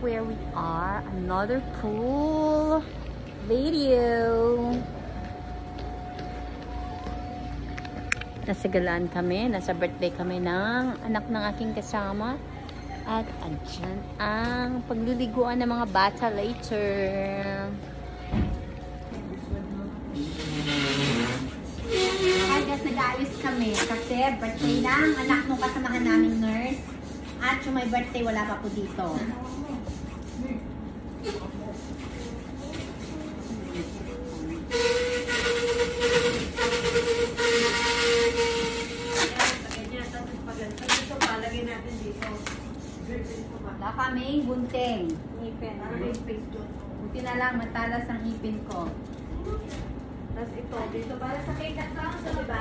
where we are. Another cool video. Nasa galaan kami. Nasa birthday kami ng anak ng aking kasama. At andyan ang pagliliguan ng mga bata later. Hi guys, nag-aayos kami kasi birthday ng anak nung kasamahan naming nurse. At yung may birthday, wala pa po dito. Wala kaming gunting. Ngipin. Buti na lang, matalas ang ngipin ko. Tapos ito, dito para sa cake at sound, diba?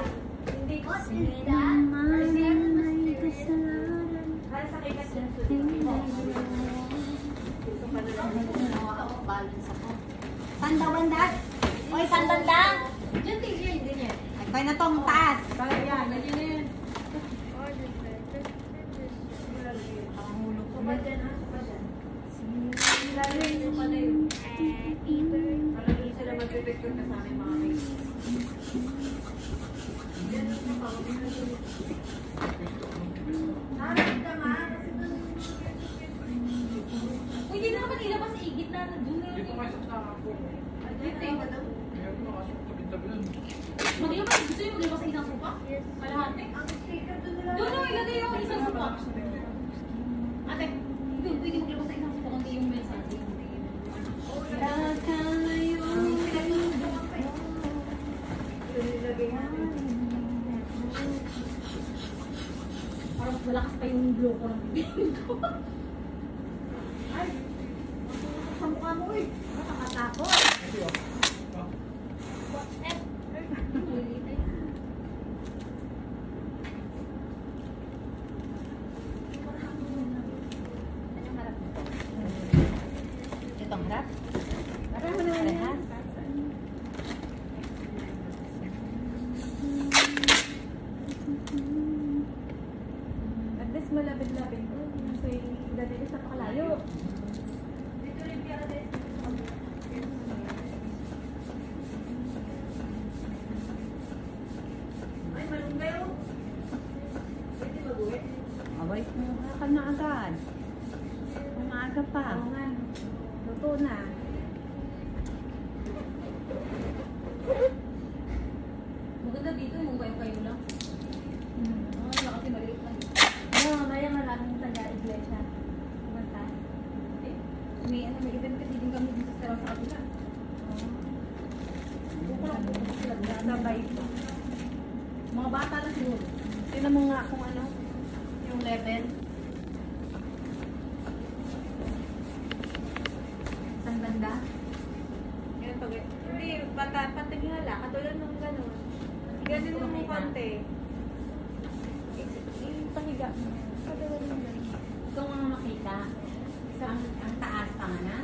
Hindi ko para sa cake at sound. Balance ako. Saan daw bandat? Oy, saan bandat? Diyan, ganyan. Ay, kaya na tong taas. Kaya yan, ganyan na yan. Panghulog ko Sopa dyan, ha? Sopa dyan. Lalagay yung sopa na yun. Para hindi sila mag-picture ka sa amin mga kayo. Yan ang sopa. Nakakita nga. Uy, di na naman ilabas sa igit na. Dito kayo sa ako. Dito yung ano? Meron na kasi tabi-tabi lang. Maglabas, gusto yung maglabas sa isang sopa? Yes. Kalahati? Ang sticker doon nila. Doon o, ilagay yung isang sopa. Ate, doon, pwede maglabas sa isang sopa kundi yung mensahe. Parang malakas pa yung glow ko ng bibig ko. Ay, masusunod sa mukha mo eh. Nakakatakot. Itong harap? Parang mo naman yan. At least malapit-lapit. Kasi dati sa pakalayo. Dito rin kaya rin. Ay, malunggay o. Pwede mag-uwi. Abay, ka na agad. Umaga pa. Oo nga. Luto na. Maganda dito yung kayo lang. Wala kasi maliit lang. Mamaya maraming taga-iglesia. Kumanta. May event kasi din kami dito sa kabila. Bukulang po sila. Sabay ito. Mga bata na siguro. Tingnan mo nga kung ano yung level. Isang banda. Yan pag hindi patighala katulad ng gano'n. Ganun yung konti. Ipahiga mo. Katulad ng gano'n. Ikaw ang makita. Ang taas pa nga na.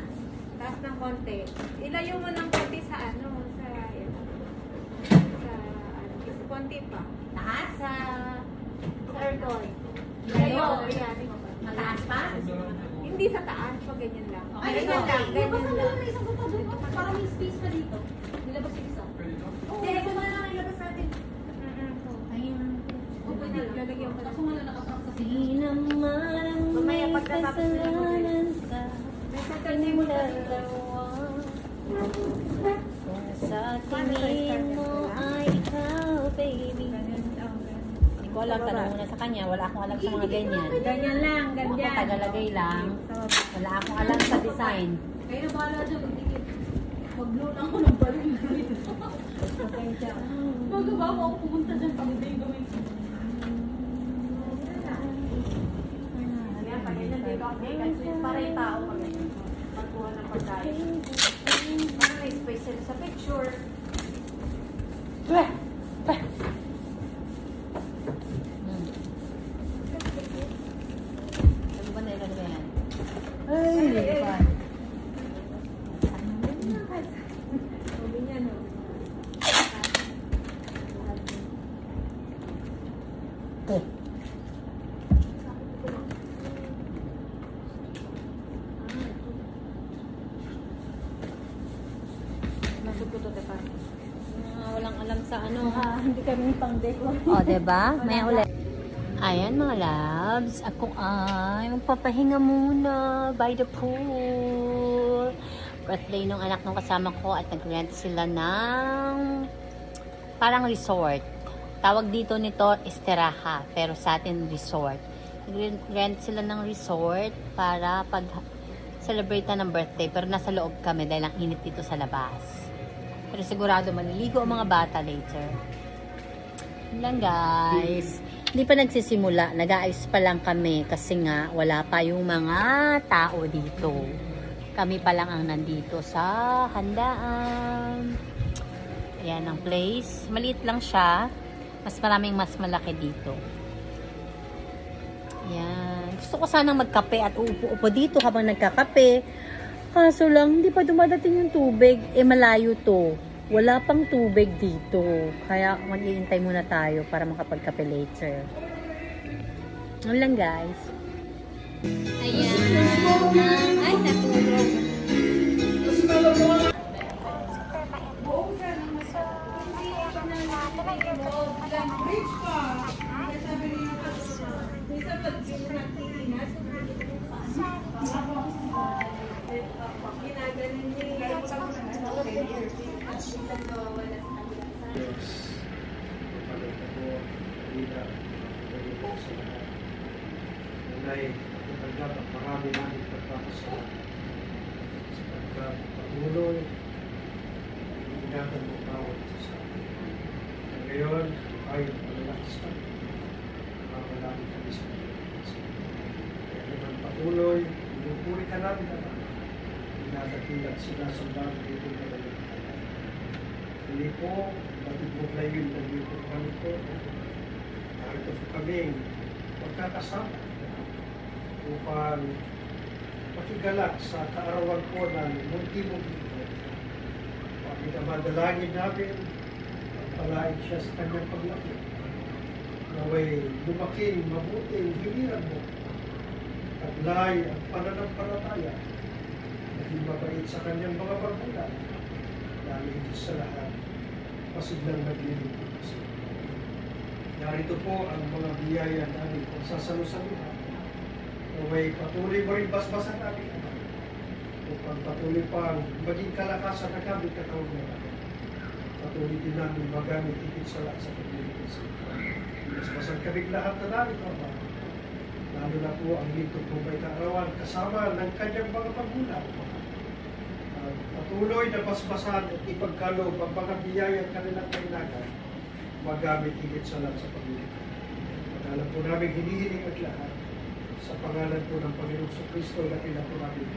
Taas ng konti. Ilayo mo ng konti sa ano, sa konti pa. Taas? Sa aircon. Ilayo? Ayan. Mataas pa? Hindi sa taas, pag ganyan lang. Ay, Ganyan okay. lang, ganyan Ilabas lang. na isang buta doon. Para may space pa dito. Nilabas yung isa. Pwede no? Hindi, kung wala na ilabas natin. Ayun. O, pwede lang. Lalagyan ko lang. Kaso wala nakapak sa Di naman ang Mamaya, may pagkatapos na kasalanan sa May sasabihin mo na dito. dalawa. Kung sa tingin mo ay ikaw, baby. Hindi ko alam, tanong muna sa kanya. Wala akong alam sa mga ganyan. Ganyan lang, Ako ganyan. tagalagay lang. Wala akong alam sa design. Kayo na bahala dyan. Magdikit. Mag-blow lang ako ng balon dito. Magabago ako pumunta dyan. Pagod yung gawin ko. Kaya pag ganyan dito ako, para yung tao pag ganyan. Pagkuha ng pagkain. Para may space sila sa picture. Ano ba na yan? Ay, pa. sabi niya, no? alam sa ano. Hindi kami pang-decor. O, diba? May ulit. Ayan mga loves, ako ay magpapahinga muna by the pool. Birthday nung anak nung kasama ko at nag-rent sila ng parang resort. Tawag dito nito Esteraha, pero sa atin resort. Nag-rent sila ng resort para pag-celebrate na ng birthday, pero nasa loob kami dahil ang init dito sa labas. Pero sigurado maliligo ang mga bata later. Yun lang guys. Hindi pa nagsisimula. Nag-aayos pa lang kami kasi nga wala pa yung mga tao dito. Kami pa lang ang nandito sa handaan. Ayan ang place. Maliit lang siya. Mas mas malaki dito. Ayan. Gusto ko sanang magkape at uupo-upo dito habang nagkakape. Kaso lang, hindi pa dumadating yung tubig. Malayo to. Wala pang tubig dito. Kaya mag-iintay muna tayo para makapagkape later. Ano lang guys. Ayan. Ay, natulog. Ay, dapat marami namin pagpapasalamat sapagkat patuloy ingatan mo bawat isa. Ngayon ay malalakas kami. Mamalaki kami sa Pilipinas. Kaya naman patuloy, pinupuri ka namin naman. Pinadakilat sila sa dami dito na nalagay. Hindi po, batid mo kayo yung nandito kami ko. Narito po kaming magkakasama upang makigalak sa kaarawan po ng muntimong ito. Pagkakamadalangin namin, pagpalain siya sa kanyang paglaki. Naway lumaking mabuting giliran mo. Taglay ang pananampalataya. Naging mabait sa kanyang mga magulang. Dahil ito sa lahat, pasiglang naglilingkod. Narito po ang mga biyaya namin kung sasalusaluhan. Naway patuloy mo rin basbasan namin upang patuloy pang maging kalakasan na kami katawan namin. Patuloy din namin magamit higit sa lahat sa pagliligtas. Basbasan kami lahat na namin, Ama. Lalo na po ang lingkod po may kaarawan kasama ng kanyang mga magulang. Patuloy na basbasan at ipagkaloob ang mga biyaya at kanilang kailangan magamit higit sa lahat sa pagliligtas. Pag-alam po namin hinihiling at lahat sa pangalan po ng Panginoong Kristo na po namin